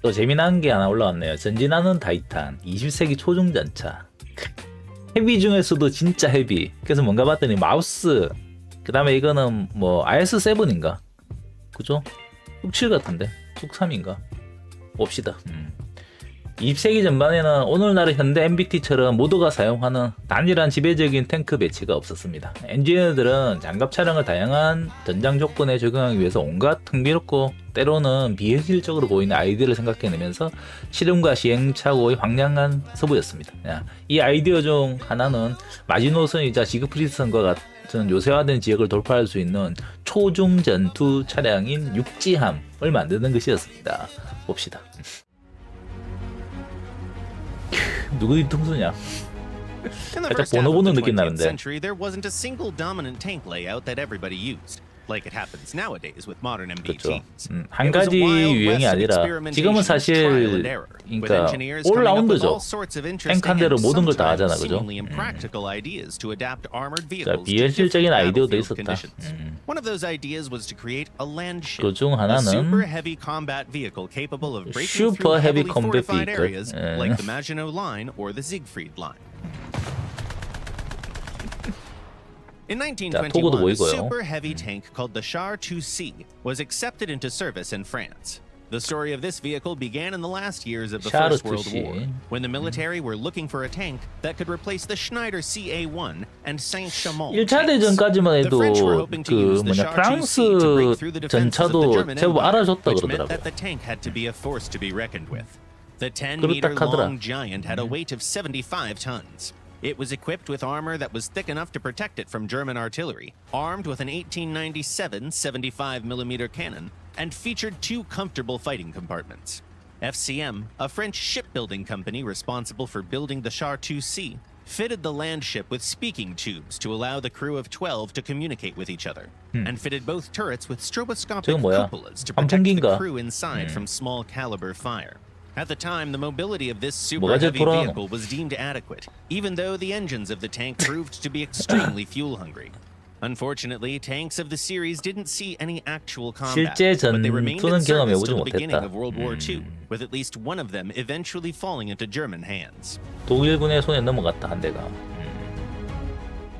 또 재미난 게 하나 올라왔네요. 전진하는 타이탄 20세기 초중전차. 헤비 중에서도 진짜 헤비. 그래서 뭔가 봤더니 마우스, 그 다음에 이거는 뭐 IS7인가? 그죠? 뚝7 같은데? 뚝3인가? 봅시다. 20세기 전반에는 오늘날의 현대 MBT처럼 모두가 사용하는 단일한 지배적인 탱크 배치가 없었습니다. 엔지니어들은 장갑 차량을 다양한 전장 조건에 적용하기 위해서 온갖 흥미롭고 때로는 비현실적으로 보이는 아이디어를 생각해내면서 실험과 시행착오의 황량한 서부였습니다. 이 아이디어 중 하나는 마지노선이자 지그프리드선과 같은 요새화된 지역을 돌파할 수 있는 초중전투 차량인 육지함을 만드는 것이었습니다. 봅시다. 누구 뒤통수냐? 살짝 보노보노 느낌 나는데. 그렇죠. 한 가지 유행이 아니라 지금은 사실 그러니까 올라운드죠. 탱크 한 대로 모든 걸 다 하잖아, 그죠? 자, 비현실적인 아이디어도 있었다. 그 중 하나는 슈퍼 헤비 컴뱃 비클. In 1921, a super heavy tank called the Char 2C was accepted into service in France. The story of this vehicle began in the last years of the First World War, when the military were looking for a tank that could replace the Schneider CA-1 and Saint-Chamond. 1차 대전까지만 해도 그 뭐냐 프랑스 전차도 제법 알아줬다 그러더라고요. The tank had to be a force to be reckoned with. The 10-meter-long giant had a weight of 75 tons. It was equipped with armor that was thick enough to protect it from German artillery, armed with an 1897 75mm cannon, and featured 2 comfortable fighting compartments. FCM, a French shipbuilding company responsible for building the Char 2C, fitted the land ship with speaking tubes to allow the crew of 12 to communicate with each other, and fitted both turrets with stroboscopic cupolas to protect the crew inside from small caliber fire. At the time, the mobility of this super heavy vehicle was deemed adequate, even though the engines of the tank proved to be extremely fuel hungry. Unfortunately, tanks of the series didn't see any actual combat, but they remained in service until the beginning of World War II, with at least one of them eventually falling into German hands. 독일군의 손에 넘어갔다 한 대가.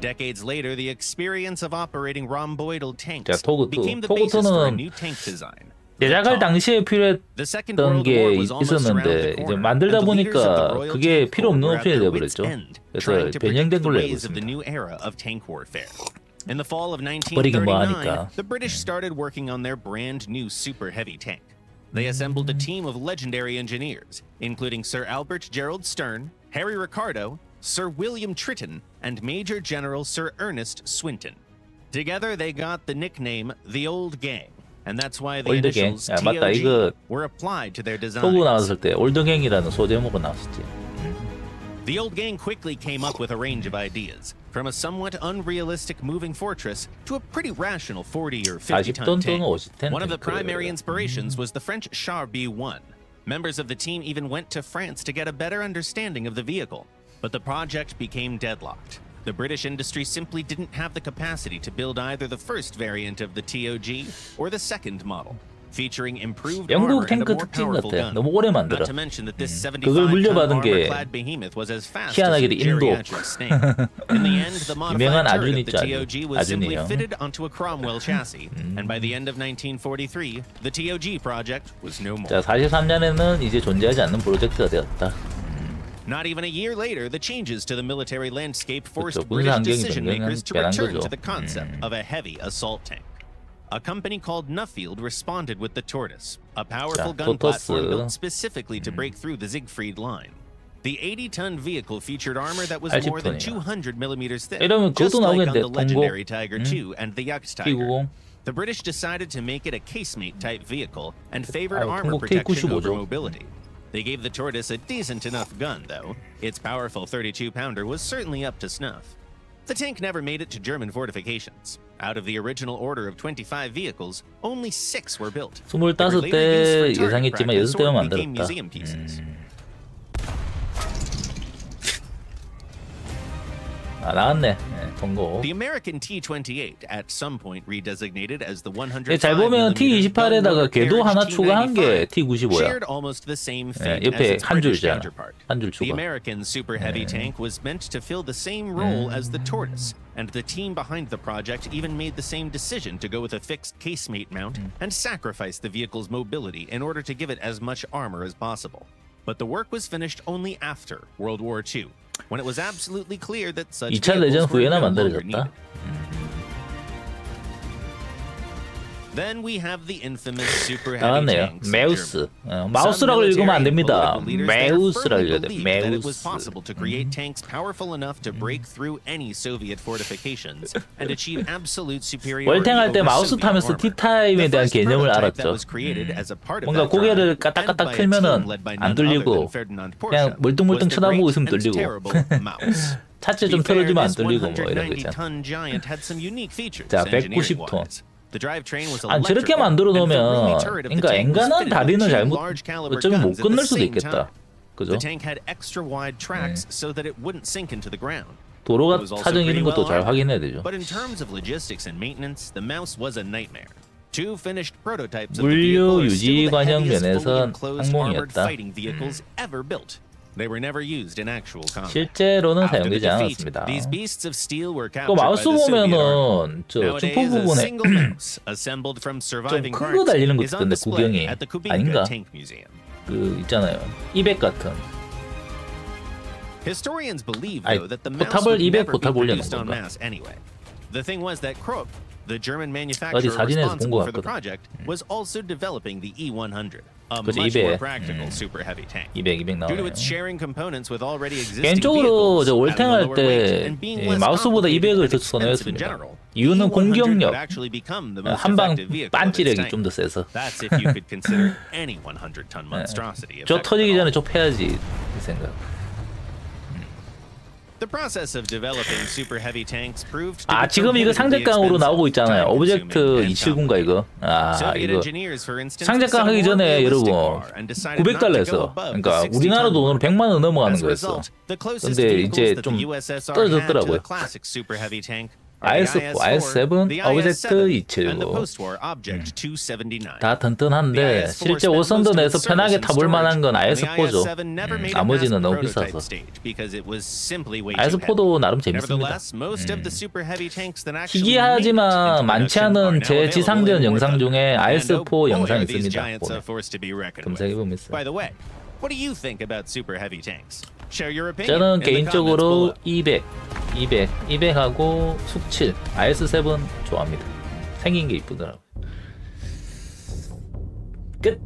Decades later, the experience of operating rhomboidal tanks became the basis for a new tank design. 제작할 당시에 필요했던 게 있었는데 이제 만들다 보니까 그게 필요 없는 옵션이 되어버렸죠. 그래서 변형된 걸로 알고 있습니다. In the fall of 1939, the British started working on their brand new super heavy tank. They assembled a team of legendary engineers, including Sir Albert Gerald Stern, Harry Ricardo, Sir William Tritton, and Major General Sir Ernest Swinton. Together, they got the nickname the Old Gang. And that's why the initials TOG were applied to their designs. 토고 나왔을 때 올드갱이라는 소제목은 나왔었지. The Old Gang quickly came up with a range of ideas, from a somewhat unrealistic moving fortress to a pretty rational 40 or 50-ton tank. One of the primary inspirations was the French Char B1. Members of the team even went to France to get a better understanding of the vehicle, but the project became deadlocked. The British industry simply didn't have the capacity to build either the first variant of the TOG or the second model, featuring improved armor and a more powerful gun. Not to mention that this 75-ton armor-clad behemoth was as fast as a geriatric snake. In the end, the modified turret of the TOG was simply fitted onto a Cromwell chassis, and by the end of 1943, the TOG project was no more. 자, 43년에는 이제 존재하지 않는 프로젝트가 되었다. Not even a year later, the changes to the military landscape forced British decision-makers to return to the concept of a heavy assault tank. A company called Nuffield responded with the Tortoise, a powerful gun platform built specifically to break through the Siegfried line. The 80-ton vehicle featured armor that was more than 200 millimeters thick, just like on the legendary Tiger II and the Jagdtiger. The British decided to make it a casemate-type vehicle and favored armor protection over mobility. They gave the Tortoise a decent enough gun, though. Its powerful 32-pounder was certainly up to snuff. The tank never made it to German fortifications. Out of the original order of 25 vehicles, only 6 were built. 25대 예상했지만 6대만 만들었다. 아, 나왔네. 네, 통고. The American T-28 at some point redesignated as the 105mm 잘 보면 T-28에다가 궤도 하나 추가한 게 T-95야. shared almost the same fate 옆에 as its 한 British 줄이잖아. counterpart. 한 줄 The 추가. American Super Heavy tank was meant to fill the same role as the Tortoise, and the team behind the project even made the same decision to go with a fixed casemate mount and sacrifice the vehicle's mobility in order to give it as much armor as possible. But the work was finished only after World War II, when it was absolutely clear that such 2차 대전 vehicles were 후에나 no longer 만들어졌다. needed. Then we have the infamous super heavy 나왔네요. tanks. 메우스. 마우스라고 읽으면 안 됩니다. 메우스라고 읽어야 돼. That it was 메우스. possible to create tanks powerful enough to break through any Soviet fortifications and achieve absolute superiority. 월탱할 때 over 마우스 Soviet 타면서 armor. T타임에 The 대한 first 개념을 prototype that 알았죠. was created as a part of 뭔가 that 고개를 drive, 까딱까딱 and by a 틀면은 team led by 안 none other 들리고 than Ferdinand Porsche, 그냥 멀뚱멀뚱 was the 쳐다보고 great 있으면 and 들리고. terrible mouse. 차체 좀 To be fair, 틀어주면 안 this 들리고 뭐 이런 거 있잖아. 190-ton giant had some unique features 자, engineering-wise. The drivetrain was 아니 저렇게 electrical, 만들어 and the roomy 놓으면 turret of the 그러니까 tank was 엔간한 fitted with 다리는 two 잘못 large caliber 어쩌면 못 guns at the 건널 수도 same 있겠다. time. 그죠? The tank had extra wide tracks so that it wouldn't sink into the ground. 도로가 It was also 사정 pretty 이런 것도 well 잘 armored. 확인해야 되죠. But in terms of logistics and maintenance, the mouse was a nightmare. Two finished prototypes of the 물류 vehicle are 유지 still the 관련 heaviest fully 면에선 enclosed armored 항목이었다. fighting vehicles ever built. They were never used in actual combat. 실제로는 After the 사용되지 defeat, 않았습니다. these beasts of steel were 또 captured by 마우스 the Soviet army. 보면은 저 주포 Nowadays, a 부분에 single mouse assembled from surviving 큰 거 parts 달리는 거 is on 있던데 display 구경이 at the Kubinka 아닌가? Tank Museum. 그 있잖아요. 200 같은. Historians believe, 아니, though, that the mouse 포탑을 would 200 never be 포탑 올려놓은 produced en 건가? masse anyway. The thing was that Krupp, the German 어디 manufacturer 사진에서 본 거 responsible for the 같거든. project, was also developing the E100, a 그치, much more 200. practical super heavy tank. 200 Due to 나와요. its sharing components with already existing 개인적으로 vehicles, 저 having a 월탱할 lower weight, 때 and being 이 less 마우스보다 complicated 200을 더 and expensive in 선호했습니다. general, 이유는 E100 공격력, would actually become the most 한방 effective vehicle of its 빤찌력이 type. 좀 더 세서. That's if you could consider any 100-ton monstrosity 저 effective 터지기 at all. 전에 저 패야지 이 생각. The process of developing super heavy tanks proved to 아 be 지금 이거 prohibitively 상대강으로 나오고 expensive, 있잖아요. time-consuming, 오브젝트 and 279인가 이거. 아 Soviet 이거 engineers, for instance, 상대강 set a 하기 more 전에 realistic 여러분 bar and decided not to go 900달러 했어. above 그러니까 the 60-ton 우리나라 돈으로 mark. 100만 원 넘어가는 As a 거였어. result, the closest 근데 vehicles 이제 that 좀 the USSR had to 떨어졌더라고요. the classic super heavy tank are the IS-7, the 오브젝트 IS-7, and the 279. post-war Object 279. 다 튼튼한데 실제 오선도 내에서 편하게 타볼 만한 건 IS-4죠. 나머지는 너무 비싸서. IS-4도 나름 재밌습니다. 희귀하지만 많지 않은 제 지상전 영상 중에 IS-4 영상이 있습니다. 검색해보면 있어요. 저는 개인적으로 200하고 숙7 IS-7 좋아합니다. 생긴 게 이쁘더라고요. 끝!